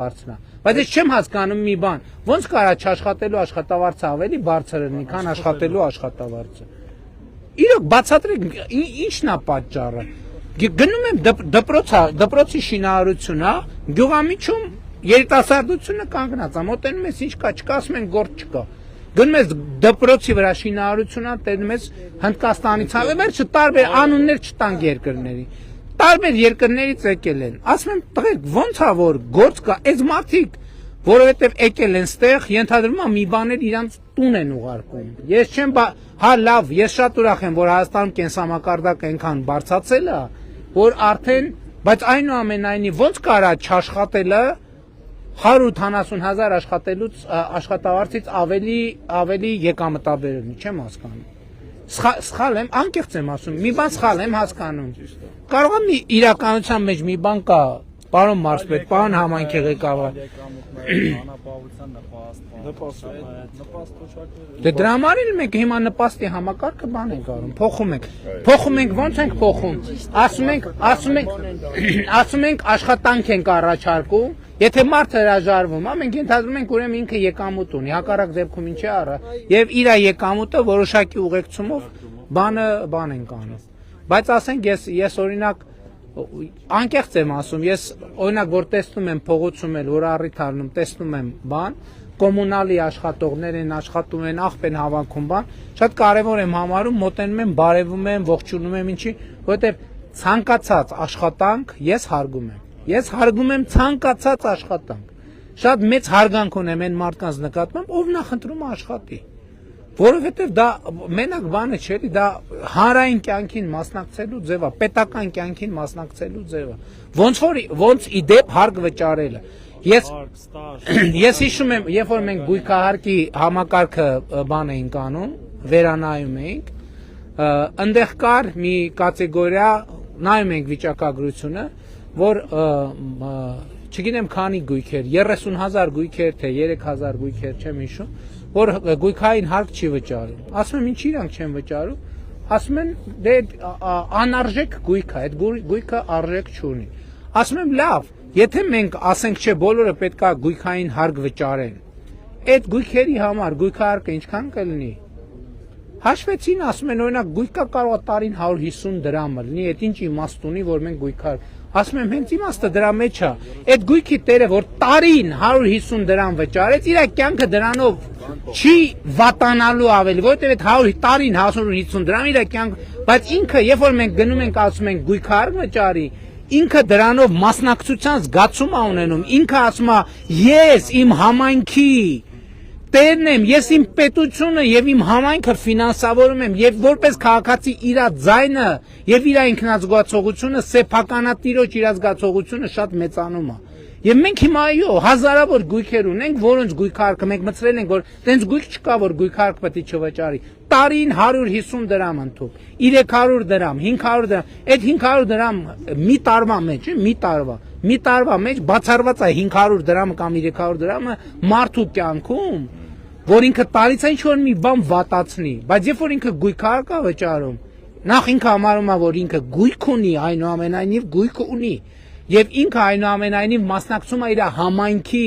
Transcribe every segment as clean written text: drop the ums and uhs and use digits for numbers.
բարձրնա։ Բայց ես չեմ հասկանում մի բան, ոնց կարա չաշխատելու աշխատավարձը ավելի բարձր լինի, քան աշխատելու աշխատավարձը։ Իրոք բացատրեք ինչն է պատճառը։ Գնում եմ դպրոցի շինարարություն, հա, գյուղամիջում երիտասարդությունը կանգնած է, մոտենում ես ինչ կա, չկա, ասում են գործ չկա։ Գնում ես դպրոցի վրա շինարարություն, տենում ես Հնդկաստանից, վերջը տարբեր անուններ չտանք երկրների։ Տարբեր երկրներից եկել են։ Ասում եմ, տղերք, ոնց է որ գործ կա, այս մարդիկ, որովհետև եկել են ստեղ, ենթադրվում է մի բաներ իրանց տուն են ուղարկում։ Ես չեմ, հա լավ, ես շատ ուրախ եմ, որ Հայաստանում կենսամակարդակը այնքան բարձրացել է, որ արդեն, բայց այնուամենայնիվ ոնց կարա չաշխատելը 170,000 աշխատավարձից ավելի եկամտաբերելնի, չեմ հասկանում։ Սխալ եմ, անկեղծ եմ ասում, մի բան սխալ եմ հասկանում։ Կարող է իրականության մեջ մի բան կա, պարոն մարզպետ, պարոն համայնքի ղեկավար։ Դե դրա համար էլ մենք հիմա նպաստի համակարգը բան ենք արում, փոխում ենք, ոնց ենք փոխում։ Ասում ենք աշխատանք ենք առաջարկում, եթե մարդ հրաժարվում, մենք ենթադրում ենք ուրեմն ինքը եկամուտ ունի, հակառակ դեպքում ինչ է առա, եւ իր եկամուտը որոշակի ուղեկցումով բան ենք անում։ Բայց ասենք ես օրինակ անկեղծ եմ ասում, ես օրինակ որ տեսնում եմ փողոցում էլ որ առիթ առնում, տեսնում եմ բան, կոմունալի աշխատողներ են աշխատում են, աղբ են հավաքում բան, շատ կարևոր եմ համարում, մոտենում եմ, բարևում եմ, ողջունում եմ, ինչի, որովհետեւ ցանկացած աշխատանք ես հարգում եմ։ Ես հարգում եմ ցանկացած աշխատանք։ Շատ մեծ հարգանք ունեմ այն մարդկանց նկատմամբ, ով նախընտրում է աշխատի։ Որովհետև դա մենակ բանը չէ, դա հանրային կյանքին մասնակցելու ձև է, պետական կյանքին մասնակցելու ձև է։ Ոնց իդեպ հարկ վճարելը։ Ես հիշում եմ, երբ որ մենք գույքահարկի համակարգը բան էինք անում, վերանայում էինք, ընդեղ կար մի կատեգորիա, նայում ենք վիճակագրությունը, որ չգիտեմ քանի գույքեր, 30,000 գույքեր, թե 3,000 գույքեր, չեմ հիշում, որ գույքային հարկ չի վճարում։ Ասում եմ, ինչի իրանք չեն վճարում, ասում են, դե անարժեք գույք է, այդ գույքը արժեք չունի։ Ասում եմ, լավ, եթե մենք ասենք, չէ, բոլորը պետք է գույքային հարկ վճարեն, այդ գույքերի համար գույքահարկը ինչքան կլինի։ Հաշվեցին, ասում են, օրինակ գույքը կարող է տարին 150 դրամ լինի, այդ ինչ իմաստ ունի, որ մենք գույքահարկ։ Ասում եմ, հենց իմաստը դրա մեջ է։ Այդ գույքի տերը, որ տարին 150 դրամ վճարեց, իր կյանքը դրանով չի վատանալու ավելի, որովհետև այդ տարին 150 դրամ իր կյանք, բայց ինքը, երբ որ մենք գնում ենք, ասում ենք գույքահարկ վճարի, ինքը դրանով մասնակցության զգացում է ունենում, ինքը ասում է, ես իմ համայնքի տերն եմ, ես իմ պետությունը եւ իմ համայնքը ֆինանսավորում եմ եւ որպես քաղաքացի իր ձայնը եւ իր ինքնազգացողությունը, սեփականատիրոջ իր զգացողությունը շատ մեծանում է։ Եվ մենք հիմա այո, հազարավոր գույքեր ունենք, որոնց գույքարկը մենք մտցրել ենք, որ տենց գույք չկա, որ գույքարկ պետք է չվճարի։ Տարին 150 դրամ ընդཐུp, 300 դրամ, 500 դրամ, այդ 500 դրամ մի տարվա մեջ, մի տարվա մեջ բացառված է 500 դրամը կամ 300 դրամը մարդու կյանքում, որ ինքը տալիս է ինչ-որ մի բան վատացնի, բայց երբ որ ինքը գույքարկ է վճարում, նախ ինքը համարում է, որ ինքը գույք ունի, այնուամենայնիվ գույք ունի, եւ ինքը այնուամենայնիվ մասնակցում է իր համայնքի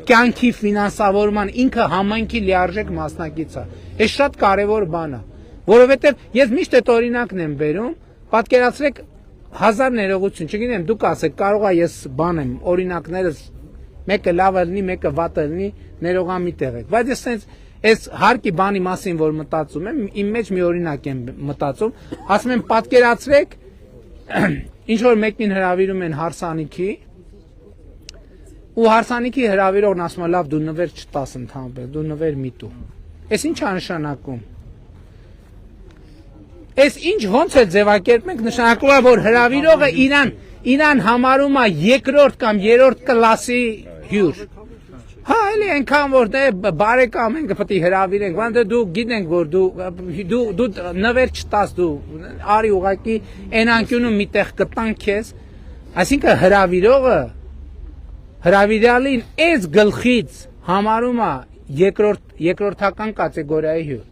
կյանքի ֆինանսավորման, ինքը համայնքի լիարժեք մասնակից է։ Այս շատ կարևոր բան է, որովհետեւ ես միշտ այդ օրինակն եմ բերում, պատկերացրեք 1000 ներողություն, չգիտեմ, դուք ասեք, կարող է ես բան եմ, օրինակներս մեկը լավ լինի, մեկը վատ լինի, ներողամիտ եղեք, բայց ես այս հարկի բանի մասին որ մտածում եմ, իմ մեջ մի օրինակ եմ մտածում, ասում եմ պատկերացրեք, ինչ որ մեկին հրավիրում են հարսանիքի, ու հարսանիքի հրավիրողն ասում է, լավ դու նվեր չտաս ընդհանրապես, դու նվեր մի տու։ Այս ինչ է նշանակում։ Այս ինչ ոնց է ձևակերպում ենք, նշանակում է, որ հրավիրողը իրան համարում է երկրորդ կամ երրորդ կլասի հյուր։ Հա, էլի այնքան որ դե բարեկամ ենք պետք է հրավիրենք, որտեղ դու գիտենք որ դու նվեր չտաս դու արի ուղակի այն անկյունում միտեղ կտան քեզ, այսինքն հրավիրողը հրավիրալին այս գլխից համարում է երկրորդական կատեգորիայի հյուր։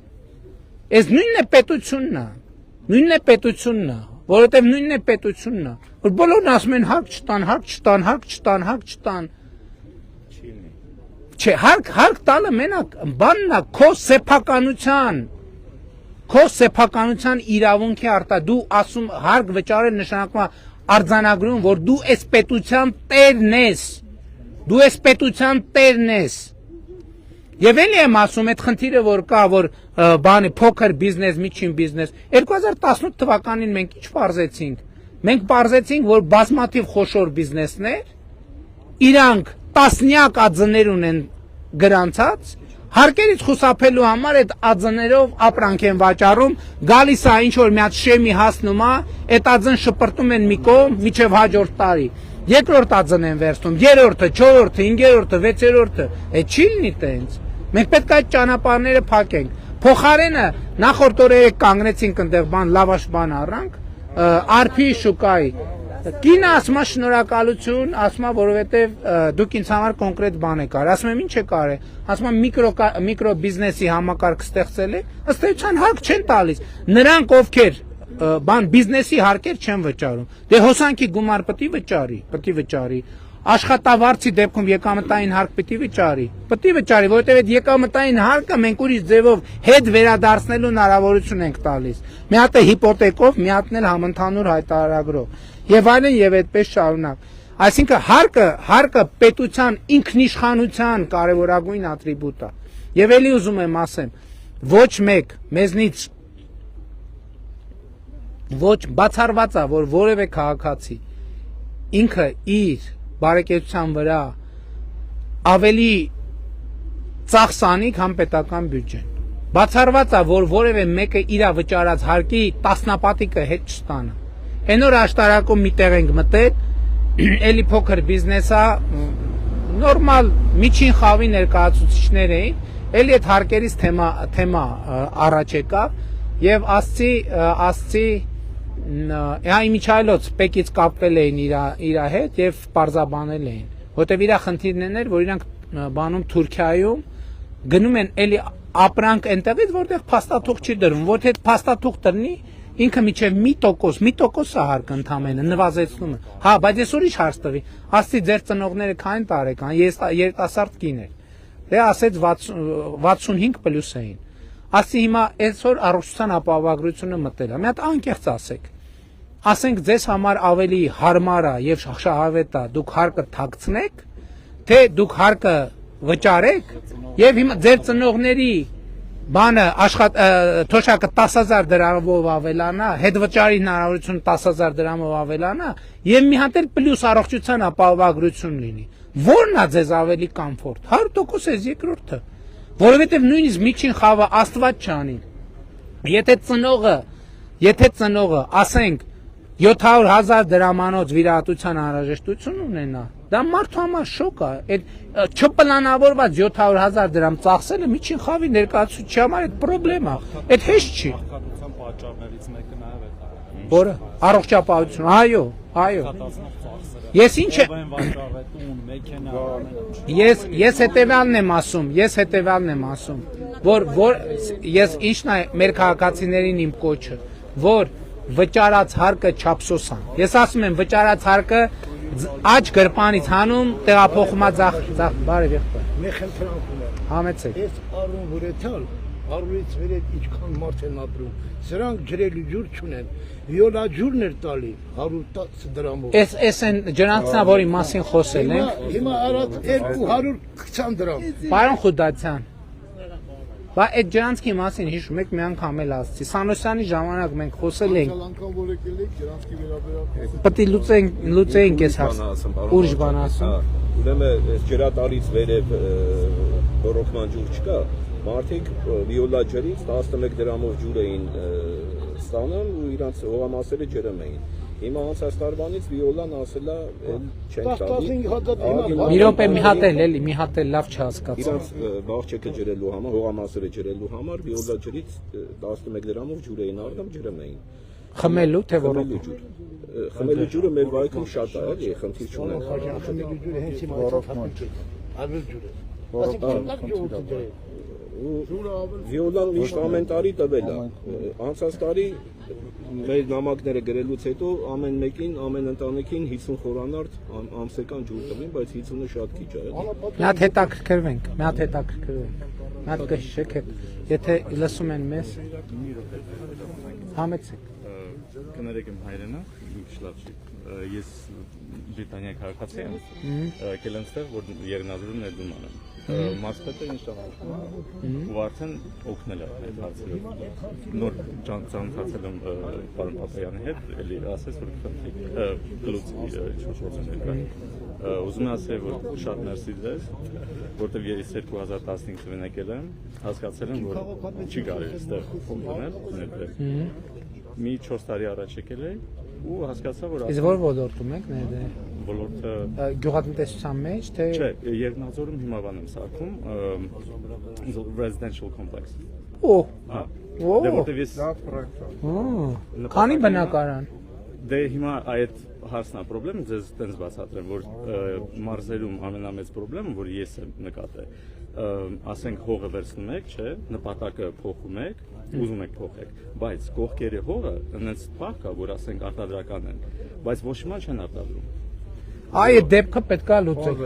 Այս նույնն է պետությունն է, որովհետև նույնն է պետությունն է, որ բոլորն ասում են հարկ չտան, Չէ, հարկ տալը մենակ բանն է քո սեփականության իրավունքի արտա դու ասում հարկ վճարել նշանակում է արձանագրում, որ դու այս պետության տերն ես, Եվ էլի եմ ասում, այդ խնդիրը որ կա, որ բանի փոքր բիզնես, միջին բիզնես, 2018 թվականին մենք ինչ պարզեցինք, մենք պարզեցինք, որ բազմաթիվ խոշոր բիզնեսներ, իրանք տասնյակ ածներ ունեն գրանցած, հարկերից խուսափելու համար այդ ածներով ապրանք են վաճառում, գալիս է ինչ որ մի հատ շեմի հասնում է, այդ ածն շպրտում են մի կողմ, մինչև հաջորդ տարի, երկրորդ ածն են վերցնում, երրորդը, չորրորդը, հինգերորդը, վեցերորդը, այդ չի լինի տենց, մենք պետք է այդ ճանապարհները փակենք, փոխարենը նախորդ օրերը կանգնեցինք այնտեղ բան լավաշ բան առանք, արփի շուկայի, կինը ասում է շնորհակալություն, ասում է որովհետև դուք ինձ համար կոնկրետ բան եք արել, ասում եմ ինչ եք արել, ասում եմ միկրո բիզնեսի համակարգ ստեղծել եք, ըստ էության հարկ չեն տալիս, նրանք ովքեր բան բիզնեսի հարկեր չեն վճարում, դե հոսանքի գումար պետք է վճարի, աշխատավարձի դեպքում եկամտային հարկ պետք է վճարի, որովհետև այդ եկամտային հարկը մենք ուրիշ ձևով հետ վերադարձնելու հնարավորություն ենք տալիս, մի հատ է հիպոթեկով, մի հատն էլ համընդհանուր հայտարարագրով, եւ այլն եւ այդպես շարունակ, այսինքն հարկը պետության ինքնիշխանության կարևորագույն ատրիբուտ է, եւ ելի ուզում եմ ասեմ, ոչ մեկ մեզնից ոչ բացառված է, որ որևէ քաղաքացի ինքը իր բարեկեցության վրա ավելի ծախսանի, քան պետական բյուջեն։ Բացառված է, որ որևէ մեկը իր վճարած հարկի տասնապատիկը հետ չստանա։ Այն օր աշտարակում միտեղ ենք մտել, էլի փոքր բիզնես է, նորմալ միջին խավի ներկայացուցիչներ էին, էլի այդ հարկերից թեմա առաջ եկավ եւ ասցի իմիջայլոց պեկից կապվել էին իր հետ եւ պարզաբանել էին, որտեւ իր խնդիրներն էր, որ իրանք բանում Թուրքիայում գնում են էլի ապրանք այնտեղից, որտեղ փաստաթուղթ չի դրվում, որտեղ այդ փաստաթուղթ դրնի, ինքը միջև մի տոկոս է հարկ ընդամենը նվազեցնում է, հա, բայց ես ուրիշ հարց տվի, ասցի ձեր ծնողները քանի տարեկան, երիտասարդ կին էր, դե ասեց 65 պլյուս էին, ասցի հիմա այսօր առողջության ապահովագրությունը մտել է, մի հատ անկեղծ ասենք ձեզ համար ավելի հարմար է եւ շահավետ է դուք հարկը թաքցնեք, թե դուք հարկը վճարեք եւ հիմա ձեր ծնողների բանը թոշակը 10,000 դրամով ավելանա, հետ վճարի հնարավորությունը 10,000 դրամով ավելանա եւ մի հատ էլ պլյուս առողջության ապահովագրություն լինի, որն է ձեզ ավելի կոմֆորտ, 100% էս երկրորդը, որովհետեւ նույնիսկ միջին խավը Աստված չանի, եթե ծնողը ասենք 700,000 դրամանոց վիրահատության անհրաժեշտություն ունենա, դա մարդու համար շոկ է, այդ չպլանավորված 700,000 դրամ ծախսելը միջին խավի ներկայացուցիչի համար այդ պրոբլեմ է, այդ հեշտ չի։ Պատճառներից մեկը նաև է որը առողջապահություն, այո։ Ես ինչ ես հետևյալն եմ ասում, որ ես ինչն է մեր քաղաքացիներին իմ կոչը, որ վճարած հարկը չափսոսան։ Ես ասում եմ վճարած հարկը աջ գրպանից հանում տեղափոխում է ձախ բարև եղբայր։ Մի խնդրանք ունեմ։ Համեցեք։ Այս առուն որեթալ առուից վեր ինչքան մարդ են ապրում։ Սրանք ջրելու ջուր չունեն։ Վիոլա ջուրն էր տալի 110 դրամով։ Էս են ջրանցնա, որի մասին խոսել ենք։ Հիմա արած 220 դրամ։ Պարոն Խուդացյան, բա այդ ջրանցքի մասին հիշում եք մի անգամ էլ ասացի։ Սանոսյանի ժամանակ մենք խոսել ենք։ Անգամ որ եկել եք ջրանցքի վերաբերյալ։ Պետք է լուծեինք այս հարցը։ Ուրիշ բան ասում։ Ուրեմն այս ջրատարից վերև ռոկման ջուր չկա։ Մարդիկ վիոլա ջրից 11 դրամով ջուր էին ստանում ու իրանց հողամասերը ջրում էին։ Հիմա անցած տարվանից վիոլան ասել է չեն տալի։ Մի րոպե մի հատ էլ լավ չհասկացա։ Իրանց բաղջիկը ջրելու համար, հողամասերը ջրելու համար վիոլա ջրից 11 դրամով ջուր էին առնում, ջրում էին։ Խմելու թե Խմելու ջուր։ Խմելու ջուրը մեր վայքում շատ է, էլի, խնդիր չունենք։ Խմելու ջուրը հենց հիմա առողջ ջուրը։ Վիոլան միշտ ամեն տարի տվել է։ Անցած տարի մեր նամակները գրելուց հետո ամեն մեկին, ամեն ընտանիքին 50 խորանարդ ամսական ջուր տվին, բայց 50-ը շատ քիչ է։ Մի հատ հետաքրքրվենք, մի հատ հետաքրքրվենք։ Մի հատ կհիշեք, եթե լսում են մեզ, համեցեք։ Կներեք իմ հայրենը, ինչ լավ չի։ Ես Բրիտանիա քաղաքացի եմ, եկել եմ ստեղ, որ երկնազրում ներդրում անեմ։ Մարսպետը ինչ ճանաչում է, ու արդեն օգնել է այդ հարցերով։ Նոր ծանոթացել եմ պարոն Պապայանի հետ, էլի ասես, որ գլուծի ինչ-որ գործներ կան։ Ուզում եմ ասել, որ շատ մերսի ձեզ, որտեղ ես 2015 թվականին եկել եմ, հասկացել եմ, որ չի կարելի այստեղ փոխել, ներդրել։ Մի 4 տարի առաջ եկել էի ու հասկացա, որ Իսկ որ ոլորտում եք ներդրել։ ոլորտը Գյուղատնտեսության մեջ, թե չէ, Երկնաձորում հիմա բան եմ սարքում, residential complex։ Օ, Դե որտեղ ես քանի բնակարան։ Դե հիմա այդ հարցն է խնդրեմ, ձեզ տենց բացատրեմ, որ մարզերում ամենամեծ խնդրեմը, որ ես եմ նկատել, ասենք հողը վերցնում եք, չէ, նպատակը փոխում եք, ուզում եք փոխեք, բայց կողքերի հողը այնպես պահ կա, որ ասենք արտադրական են, բայց ոչ մի չեն արտադրում։ Այդ դեպքը պետքա լուծել։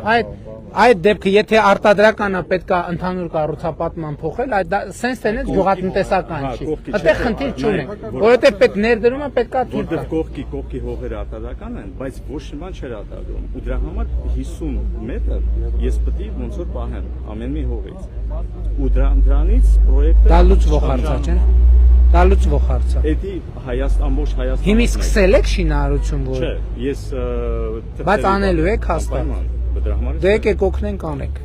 Այդ դեպքը, եթե արտադրականը պետքա ընդհանուր կառուցապատման փոխել, այդ սենս տենից գյուղատնտեսական չի։ Այդտեղ խնդիր չունենք, որովհետև պետք ներդրումը պետքա թույլ տա։ Որտեղ կողքի հողերը արտադրական են, բայց ոչ մի չէր արտադրում։ Ու դրա համար 50 մետր ես պետք է ոնց որ պահեմ ամեն մի հողից։ Ու դրանից պրոյեկտը Դա լուծվող հարց է, չէ՞։ Դա լուծվող հարց է։ Էդի ամբողջ Հայաստանը։ Հիմա սկսել եք շինարարություն որ։ Չէ, ես Բայց անելու եք հաստատ։ Դրա համար Դե եկեք օգնենք անեք։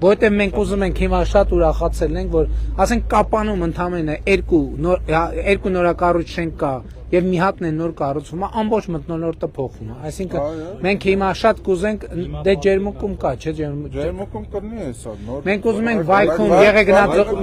Որովհետև մենք ուզում ենք հիմա շատ ուրախացել ենք, որ ասենք Կապանում ընդամենը երկու նորակառույց շենք կա եւ մի հատն է նոր կառուցվում, ամբողջ մթնոլորտը փոխվում է։ Այսինքն մենք հիմա շատ կուզենք դե ջերմուկում կա, չէ՞ Ջերմուկում կրնի է սա նոր։ Մենք ուզում ենք Վայքում, Եղեգնաձոր,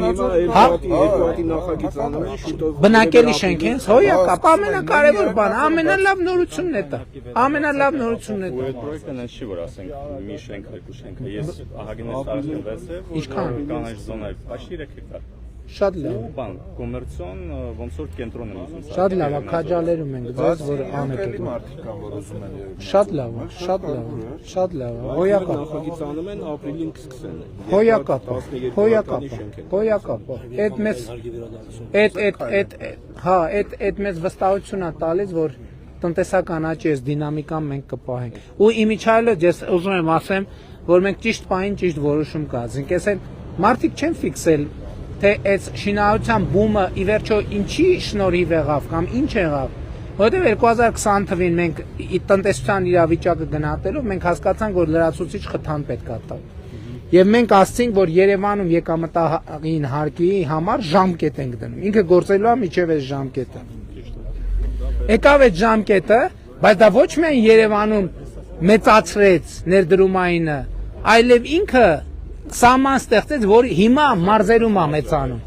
երկուատի նախագիծ անում են շուտով բնակելի շենք են, հոյակապ, ամենակարևոր բանը, ամենալավ նորությունն է դա։ Ամենալավ նորությունն է դա։ Այդ պրոյեկտը նենց չի, որ ասենք մի շենք, երկու շենք, ես ահագին տարածքն վերցրել, Ինչքան։ կանաչ զոնա, почти 3 հեկտար։ Շատ լավ։ Բան, կոմերցիոն ոնց որ կենտրոն եմ ուզում։ Շատ լավ է, քաջալերում ենք ձեզ, որ անեք Էլի այդ։ մարդիկ կան, որ ուզում են երևի։ Շատ լավ է, շատ լավ է, շատ լավ է։ Հոյակապ։ նախագիծ անում են ապրիլին կսկսեն։ Հոյակապ, հոյակապ, հոյակապ։ Այդ մեծ այդ մեծ վստահություն է տալիս, որ տնտեսական աճի այս դինամիկան մենք կպահենք։ Ու իմիջայլը ես ուզում եմ ասեմ, որ մենք ճիշտ պահին ճիշտ որոշում կայացնենք։ Ես էլ մարդիկ չեն ֆիքսել, թե այս շինարարության բումը ի վերջո ինչի շնորհիվ եղավ կամ ինչ եղավ։ Որովհետև 2020 թվականին մենք տնտեսության իրավիճակը գնահատելով մենք հասկացանք, որ լրացուցիչ խթան պետք է տալ։ Եվ մենք ասացինք, որ Երևանում եկամտային հարկի համար ժամկետ ենք դնում։ Ինքը գործելու է միջև այս ժամկետը։ Եկավ այդ ժամկետը, բայց դա ոչ միայն Երևանում մեծացրեց ներդրումայինը, այլև ինքը սահման ստեղծեց, որ հիմա մարզերում է մեծանում։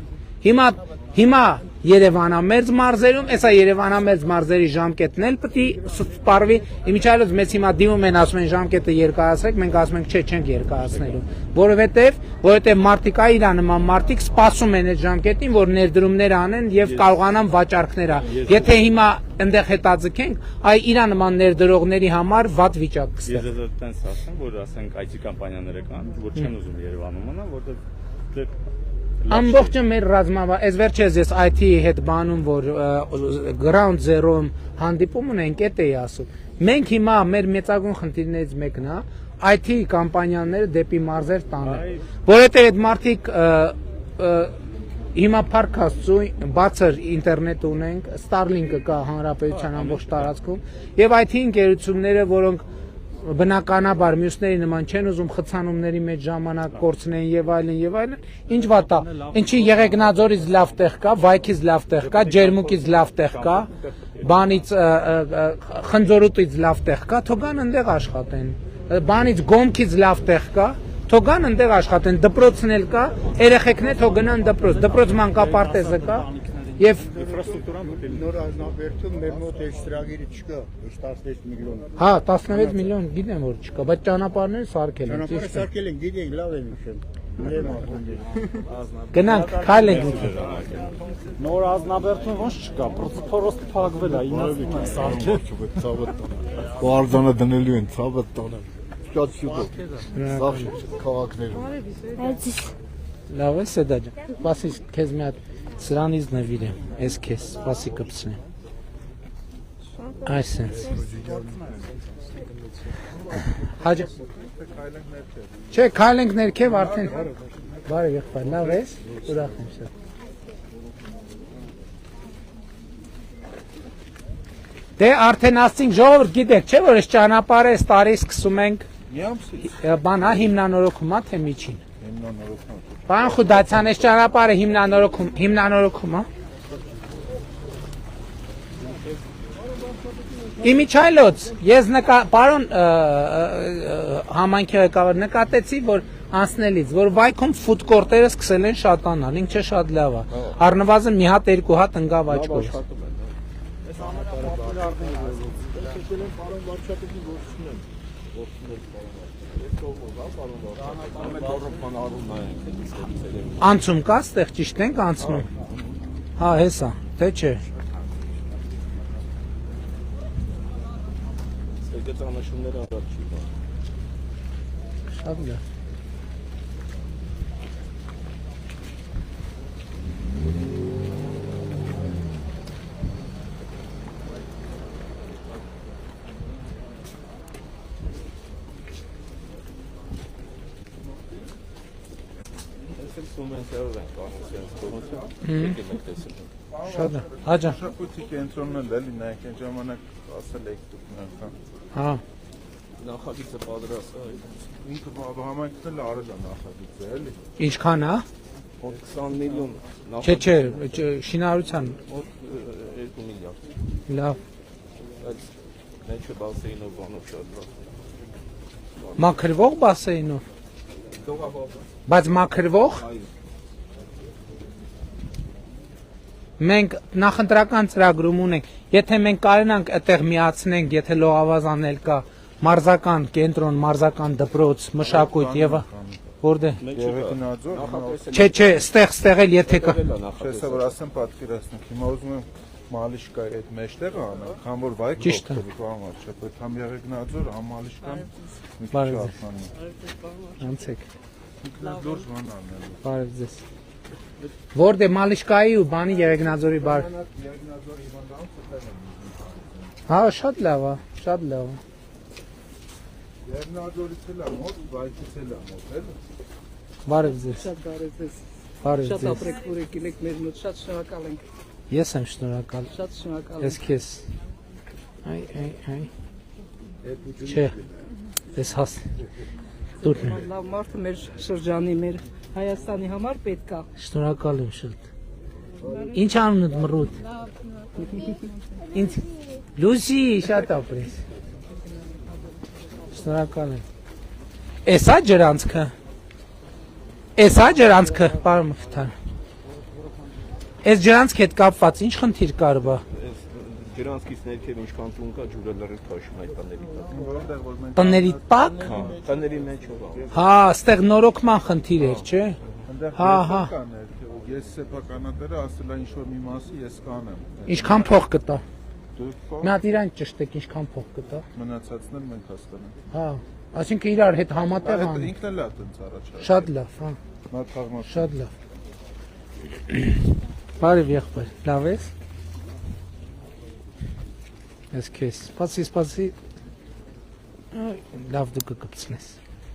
Հիմա Երևանամերձ մարզերում, այսա Երևանամերձ մարզերի ժամկետն էլ պետք է սպառվի։ Իմիջիայլոց մեծ հիմա դիմում են ասում են ժամկետը երկարացրեք, մենք ասում ենք չէ, չենք երկարացնելու։ Որովհետև մարդիկ այ իրա նման մարդիկ սպասում են այդ ժամկետին, որ ներդրումներ անեն եւ կարողանան վաճառքներ ա։ Եթե հիմա այնտեղ հետաձգենք, այ իրա նման ներդրողների համար վատ վիճակ կստեղծի։ Ես դա տենց ասեմ, որ ասենք IT կամպանիաները կան, որ չեն ուզում Երևանում մնալ, որտեղ Ամբողջը մեր ռազմավար, այս վերջերս ես IT-ի հետ բանում, որ ground zero-ում հանդիպում ունենք, էդ էի ասում։ Մենք հիմա մեր մեծագույն խնդիրներից մեկն է IT կամպանիաները դեպի մարզեր տանել, որովհետև այդ մարդիկ հիմա Փառք Աստծո բացր ինտերնետ ունենք, Starlink-ը կա հանրապետության ամբողջ տարածքում, եւ IT ընկերությունները, որոնք բնականաբար մյուսների նման չեն ուզում խցանումների մեջ ժամանակ կորցնեն եւ այլն, ինչ վատ է, ինչի Եղեգնաձորից լավ տեղ կա, Վայքից լավ տեղ կա, Ջերմուկից լավ տեղ կա, բանից Խնձորուտից լավ տեղ կա, թողան այնտեղ աշխատեն, բանից Գոմքից լավ տեղ կա, թողան այնտեղ աշխատեն, դպրոցն էլ կա, երեխեքն էլ թող գնան դպրոց մանկապարտեզը կա եւ ինֆրաստրուկտուրան Նոր ազնաբերդում մեր մոտ այս ծրագիրը չկա, այս 16 միլիոն։ Հա, 16 միլիոն գիտեմ որ չկա, բայց ճանապարհները սարքել են, Ճանապարհը սարքել են, գիտենք, լավ եմ հիշում։ Գնանք, քայլենք։ Նոր ազնաբերդում ոչ չկա, պրոցեդուրը փակվել է, 90 սարքեր։ Վարդանը դնելու են, ցավը տանը։ Շատ շուտ։ Սաղ քաղաքներում։ Լավ է սեդա ջան։ Սպասի քեզ մի հատ սրանից նվիրեմ, ես քեզ սպասի կպցնեմ։ Այսպես։ Հաջա։ Չէ, քայլենք ներքև արդեն։ Բարև եղբայր, լավ ես։ Ուրախ եմ շատ։ Դե արդեն ասցինք ժողովուրդ գիտեք, չէ՞ որ այս ճանապարհը այս տարի սկսում ենք։ Բան հա հիմնանորոգում է թե միջին։ Պարոն Խուդացյան, այս ճանապարհը հիմնանորոգում է։ Իմիջայլոց, ես պարոն համայնքի ղեկավար նկատեցի, որ անցնելից, որ վայքում ֆուդ կորտերը սկսել են շատանալ, ինքը շատ լավ է։ Առնվազն մի հատ երկու հատ ընկավ աչքով։ Անցում կա ստեղ ճիշտ ենք անցնում։ Հա, հեսա, թե չէ։ Գծանշումները առած չի բան։ Շատ լավ։ Շատ լավ։ Հաջա։ Շապուտի կենտրոնն էլ էլի նայեք այն ժամանակ ասել եք դուք նրանք։ Հա։ Նախագիծը պատրաստ է։ Ինքը համայնքն էլ արել է նախագիծը էլի։ Ինչքան է։ 20 միլիոն Չէ, շինարարության 2 միլիարդ։ լավ։ Բայց մեջը բասեինով բանով շատ լավ։ Մաքրվող բասեինով։ Բայց մաքրվող։ Մենք նախընտրական ծրագրում ունենք, եթե մենք կարենանք այդտեղ միացնենք, եթե լողավազանել կա, մարզական կենտրոն, մարզական դպրոց, մշակույթ եւ որտե՞ղ։ Գեղեցկնաձոր։ Չէ, ստեղ էլ եթե կա։ Չեսա որ ասեմ պատկերացնեք, հիմա ուզում եմ Մալիշկայի այդ մեջտեղը անել, քան որ վայք Ճիշտ է։ համար, չէ՞, պետք է Գեղեցկնաձոր, Մալիշկան մի քիչ Բարև արթնանա։ Անցեք։ Լուրջ բան անել։ Բարև ձեզ։ Որտե Մալիշկայի ու բանի Երեգնաձորի բար։ Հա, շատ լավ է, շատ լավ է։ Գեղեցկնաձորից էլ է մոտ, վայքից էլ է մոտ, էլի։ Բարև ձեզ։ Շատ բարև ձեզ։ Բարև Շատ ձեզ։ ապրեք որ եկեք մեր մոտ, շատ շնորհակալ ենք։ Ես եմ շնորհակալ։ Շատ շնորհակալ Ես ենք։ քեզ։ Այ։ Չէ։ Ես հաս։ Դուրն։ Լավ մարդը մեր շրջանի, մեր Հայաստանի համար պետք է։ Շնորհակալ եմ շատ։ Ինչ անունդ մռուտ։ Ինչ Լուսի, շատ ապրես։ Շնորհակալ եմ։ Էսա ջրանցքը։ Էսա ջրանցքը, պարոն Մխիթար։ Այս ջրանցքի հետ կապված ինչ խնդիր կար բա։ Ջրանցքից ներքև ինչքան տուն կա, ջուրը լրիվ քաշում այդ տների տակ։ Որտեղ որ մենք Տների տակ։ Հա, տների մեջով է։ Հա, ստեղ նորոգման խնդիր էր, չէ։ այնտեղ Հա։ կաներ, ես սեփականատերը ասել է ինչ որ մի մասի ես կանեմ։ Ինչքան փող կտա։ Դուք Մի հատ իրան ճշտեք, ինչքան փող կտա։ մնացածն էլ մենք հասկանանք։ Հա, այսինքն իրար հետ համատեղ Այդ ան։ ինքն էլ է այդպես առաջ։ Շատ լավ, հա, Նա թաղմաս։ շատ լավ։ Բարև եղբայր, լավ ես։ Ես քեզ, սպասի։ Լավ դու կկպցնես։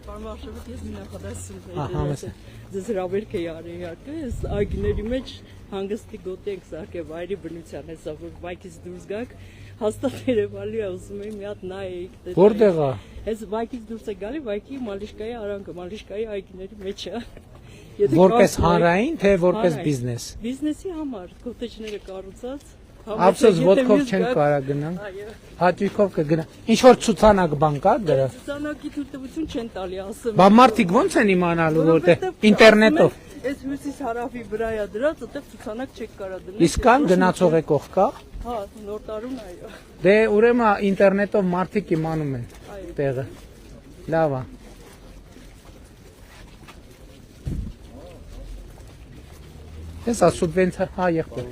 Պարոն Արշավետ, ես մի նախադասություն Ահա, մեսը։ ձեզ հրավերք էի արել իհարկե, ես այգիների մեջ հանգստի գոտի ենք սարքել վայրի բնության, հեսա որ վայքից դուրս գաք, հաստատ երևալի է, ուզում եմ մի հատ նայեք։ Որտեղ է։ Ես վայքից դուրս է գալի, վայքի Մալիշկայի արանքը, Մալիշկայի այգիների մեջ է։ Որպես հանրային, թե որպես բիզնես։ Բիզնեսի համար, կոտեջները կառուցած։ Ափսոս ոտքով չեն կարա գնալ։ Այո։ Հաճույքով կգնա։ Ինչ որ ցուցանակ բան կա դրա։ Ցուցանակի թույլտվություն չեն տալի, ասեմ։ Բա մարդիկ ո՞նց են իմանալու որտեղ ինտերնետով։ Այս հյուսիս հարավի վրա է դրած, այդտեղ ցուցանակ չեք կարա դնել։ Իսկ կան գնացող եկող կա։ Հա, նոր տարուն այո։ Դե ուրեմն ինտերնետով մարդիկ իմանում են Այո։ տեղը։ Լավ է։ Հեսա սուբվենցիա հա եղբայր։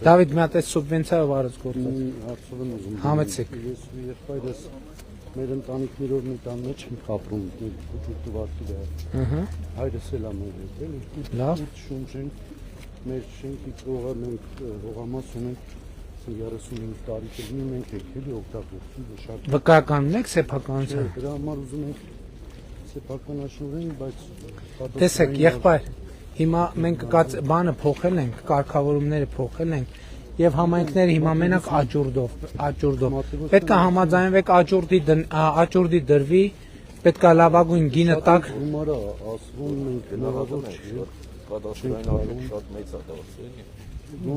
Դավիթ մի հատ է սուբվենցիա վարած գործած։ Հարցով եմ ուզում։ Համեցեք։ Ես եղբայրս մեր ընտանիքներով մի տան մեջ ենք ապրում, փոքր տվարքի դա։ Ահա։ Հայրս էլ է մեր հետ, էլի։ Լավ։ Շունչ ենք, մեր շենքի կողը մենք հողամաս ունենք 35 տարի կլինի, մենք եկել օգտագործում շատ։ Վկայականն եք սեփականության։ Դրա համար ուզում ենք սեփականաշնորհենք, բայց Տեսեք, եղբայր, հիմա մենք բանը փոխել ենք, կարգավորումները փոխել ենք եւ համայնքները հիմա մենակ աճուրդով։ Պետք է համաձայնվեք աճուրդի դրվի, պետք է լավագույն գինը տակ։ Գումարը ասվում մենք հնարավոր չի։ Կադաստրային ավելի շատ մեծ է դարձել։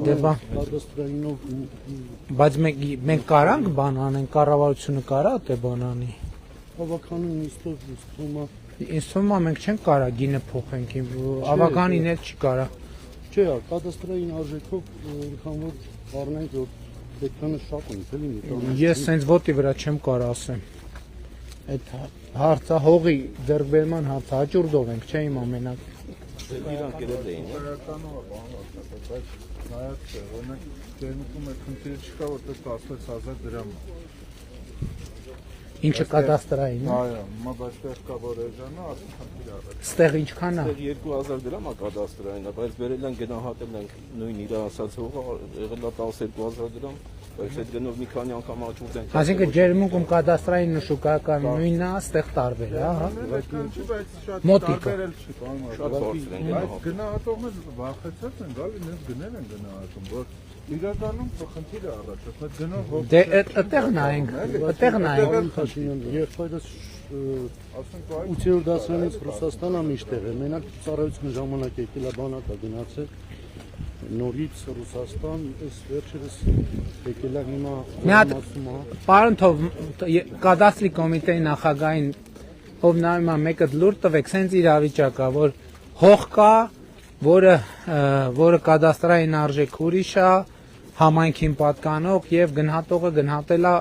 Դե բա, Կադաստրայինով բայց մենք կարանք բան անենք, կառավարությունը կարա թե բան անի։ հավաքանուն նիստով թվում է Ինձ թվում է մենք չենք կարա գինը փոխենք, ավականին էլ չի կարա։ Չէ, կադաստրային արժեքով ինքան որ առնենք որ պետքանը շատ ունի, թե լինի։ Ես սենց ոտի վրա չեմ կարա ասեմ։ Այդ հարցը հողի ձեռքբերման հարցը հաճուրդով ենք, չէ՞ իմ ամենակ։ Իրանք երել էին։ բայց նայած է, օրինակ ջերմուկում է քննիլ չկա, որտեղ 16000 դրամ է։ Ինչը կադաստրային է։ Այո, հիմա բայց կա որ էժանա, ասում քննիլ առած։ Ստեղ ինչքան է։ 2000 դրամ է կադաստրային, բայց վերել են գնահատել ենք նույն իր ասած հողը եղել է 12000 դրամ, բայց այդ գնով մի քանի անգամ աճուրդ են։ Այսինքն ջերմուկում կադաստրային ու շուկայական նույնն է, ստեղ տարբեր է, հա։ Բայց շատ Մոտիկա։ տարբերել չի, բան Շատ բարձր են Բայց գնահատել։ գնահատողները վախեցած են, գալի նենց գներ են գնահատում, որ իրականում խնդիր է առաջ, այդ գնով Դե այդտեղ նայենք, այդտեղ նայենք։ Եղբայրս ասենք 8-րդ դասարանից Ռուսաստան է միշտեղ է, մենակ ծառայության ժամանակ եկել է բանակա գնացել նորից Ռուսաստան, այս վերջերս եկել է հիմա Մի հատ պարոն թող կադաստրի կոմիտեի նախագահին ով նայում է մեկը լուր տվեք, սենց իրավիճակա, որ հող կա, որը կադաստրային արժեք ուրիշ է, համայնքին պատկանող եւ գնահատողը գնահատել է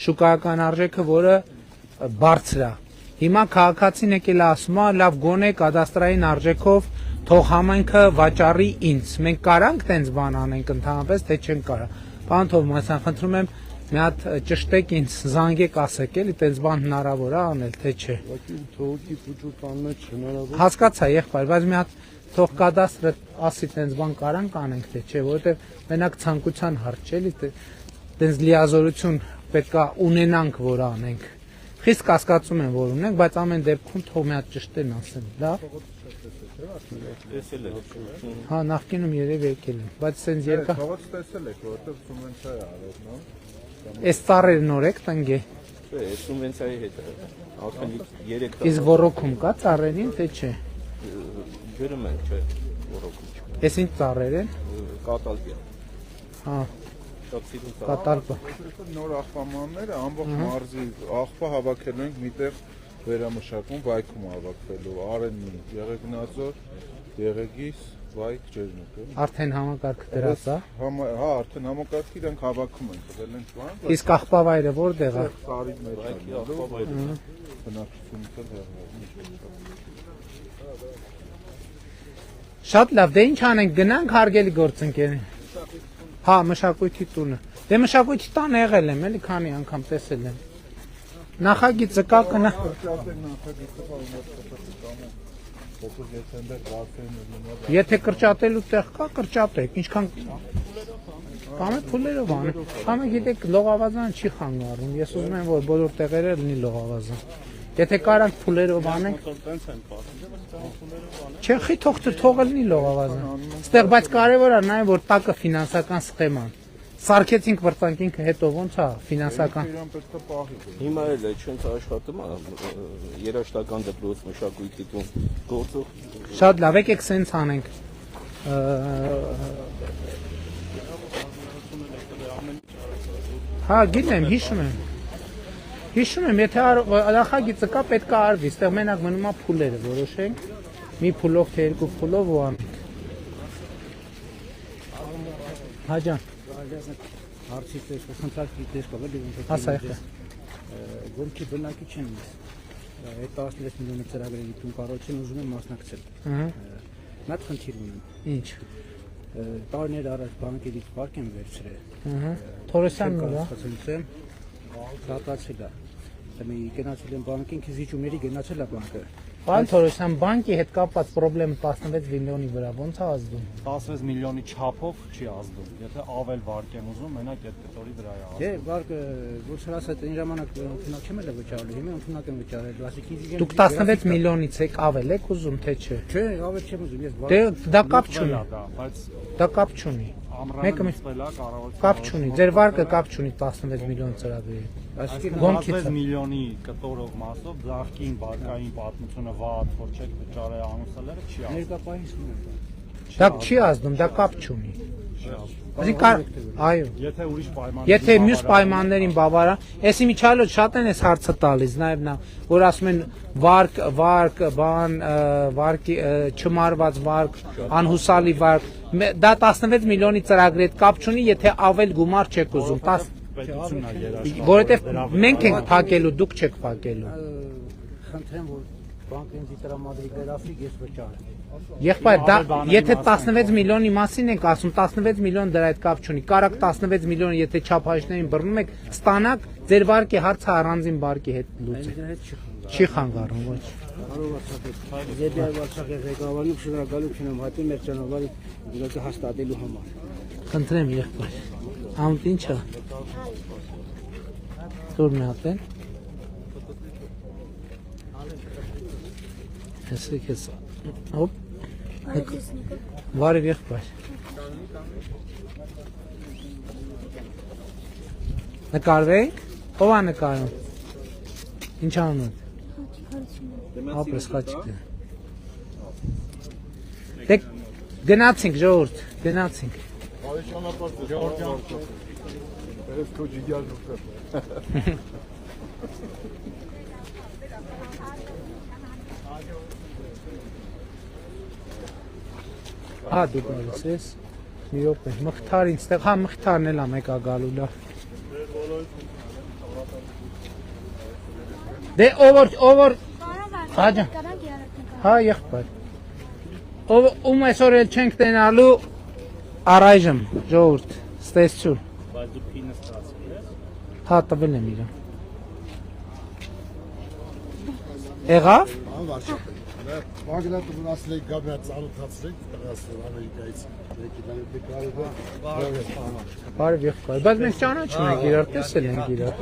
շուկայական արժեքը, որը բարձր է։ Հիմա քաղաքացին եկել է ասում է, լավ գոնե կադաստրային արժեքով թող համայնքը վաճառի ինձ։ Մենք կարանք տենց բան անենք ընդհանրապես, թե չենք կարա։ Պարոն Թովմասյան, խնդրում եմ մի հատ ճշտեք ինձ, զանգեք ասեք, էլի տենց բան հնարավոր է անել, թե չէ։ թողոքի փուճու տան մեջ հնարավոր Հասկացա, եղբայր, բայց մի հատ թող կադաստրը ասի տենց բան կարանք անենք, թե չէ, որովհետև մենակ ցանկության հարց չէ, էլի տենց լիազորություն պետքա ունենանք, որ անենք։ Խիստ կասկածում եմ, որ ունենք, բայց ամեն դեպքում թող մի հատ ճշտեն ասեն, լավ։ Տեսել եք։ Հա, նախկինում երևի եկել են, բայց սենց երկա։ Փողոց տեսել եք, որտեղ սուբվենցիա է արել, նո։ Այս ծառերը նոր եք տնգե։ Չէ, սուբվենցիայի հետ է։ Արդեն 3 Իսկ ոռոգում կա ծառերին, թե չէ։ ջրում ենք, չէ, ոռոգում չկա։ Այս ինչ ծառեր են։ Կատալպիա։ Հա, Շատ սիրուն ծառ։ կատալպը։ Նոր աղբամանները ամբողջ մարզի աղբը հավաքելու ենք միտեղ վերամշակում վայքում հավաքվելու Արենի, Եղեգնաձոր, Եղեգիս, Վայք ջերմուկ։ Արդեն համակարգ դրած է։ Հա, արդեն համակարգ իրանք հավաքում են, տվել են բան։ Իսկ աղբավայրը որտեղ է։ Սարի մեջ է։ աղբավայրը։ Բնակչությունից էլ հեռվում։ Շատ լավ, դե ինչ անենք, գնանք հարգելի գործընկերներ։ Հա, մշակույթի տունը։ Դե մշակույթի տանը եղել եմ, էլի քանի անգամ տեսել եմ։ Նախագիծը կա կնա։ Եթե կրճատելու տեղ կա, կրճատեք, ինչքան Կամը փուլերով անը։ Կամը գիտեք լողավազան չի խանգարում։ Ես ուզում եմ որ բոլոր տեղերը լինի լողավազան։ Եթե կարանք փուլերով անենք։ Չէ, խի թող լինի լողավազան։ Ստեղ բայց կարևոր է նաև որ տակը ֆինանսական սխեման։ Սարքեցինք վրտանքինքը հետո ոնց է ֆինանսական։ Հիմա էլ է չենց աշխատում, երաշտական դպրոց մշակույթի տուն գործող։ Շատ լավ, եկեք սենց անենք։ Հա, գիտեմ, հիշում եմ, եթե նախագիծը կա, պետք է արվի, ստեղ մենակ մնում է փուլերը որոշենք, մի փուլով թե երկու փուլով ու անենք։ Հաջան։ Հարցի տես, խնդրակի տես կա, Ասա եղը։ Գորքի բնակիչ եմ ես, այդ 16 միլիոնի ծրագրերի տուն կառուցին ուզում եմ մասնակցել։ Մատ խնդիր ունեմ։ Ինչ։ Տարիներ առաջ բանկերից բարգ եմ վերցրել։ Ահա։ Թորոսյանն ուր է։ Հասցնեմ։ Դատացել է։ Դեմի գնացել եմ բանկին, քիզիջումների գնացել է բանկը։ Պարոն Թորոսյան, բանկի հետ կապված խնդրեմ 16 միլիոնի վրա ոնց է ազդում։ 16 միլիոնի չափով չի ազդում։ Եթե ավել վարկ եմ ուզում, մենակ այդ կտորի վրա է ազդում։ Դե բարգը ոնց ասած այն ժամանակ ընդունակ չեմ էլ վճարել, հիմա ընդունակ եմ վճարել, ասի քիզիջում։ Դուք 16 միլիոնից եք ավել եք ուզում թե չէ։ Չէ, ավել չեմ ուզում, ես Դե դա կապ չունի։ Բայց Դա կապ չունի։ ամռանը նստելա կառավարությունը։ Կապ չունի։ Ձեր վարկը կապ չունի 16 միլիոն ծրագրի։ Այսինքն Գոնքից 16 միլիոնի կտորով մասով ձախքին բանկային պատմությունը վատ, որ չեք վճարել անուսալերը չի ազդում։ ներկայիս ունեմ։ Դա չի ազդում, դա կապ չունի։ Այո։ Եթե ուրիշ պայմաններ Եթե մյուս պայմաններին բավարար, էսի միջալոց շատ են այս հարցը տալիս, նաև նա, որ ասում են վարկ, բան, վարկի չմարված վարկ, անհուսալի վարկ, դա 16 միլիոնի ծրագրի հետ կապ չունի, եթե ավել գումար չեք ուզում, պետությունն է երաշխավորել։ որովհետև մենք ենք փակելու, դուք չեք փակելու։ Խնդրեմ, որ բանկը ինձ տրամադրի գրաֆիկ, ես վճարեմ։ Եղբայր, դա եթե 16 միլիոնի մասին եք ասում, 16 միլիոն դրա հետ կապ չունի։ Կարակ 16 միլիոն եթե չափահաշներին բռնում եք, ստանաք ձեր վարկի հարցը առանձին վարկի հետ լուծեք։ Չի խանգարում, ոչ։ Ձեբի այվարցակ է ղեկավարին շնորհակալություն եմ հայտնում մեր ճանապարհի դրակը հաստատելու համար։ Խնդրեմ եղբայր։ Ամտ ինչ է։ Դուր մի հատ են։ Հեսեք հեսա։ Հոպ։ Վարև եղբայր։ Նկարվենք։ Ով է նկարում։ Ինչ անում։ Ապրես խաչիկ է։ Դե գնացինք ժողովուրդ, գնացինք։ Հա դու գալիս ես։ Մի րոպե, մխթար ինձտեղ, հա մխթարն էլ է մեկա գալու լավ։ Դե ով Հաջա։ Հա եղբայր։ Ում այսօր էլ չենք տենալու առայժմ ժողովուրդ, ստեսություն։ Բայց դու փինը ստացել ես։ Հա տվել եմ իրան։ Եղավ։ Մագնատը ասել եք գաբրած անոթացրեք, տղաս Ամերիկայից եկել Բարև եղբայր, բայց մենք ճանաչում ենք իրար, տեսել ենք իրար։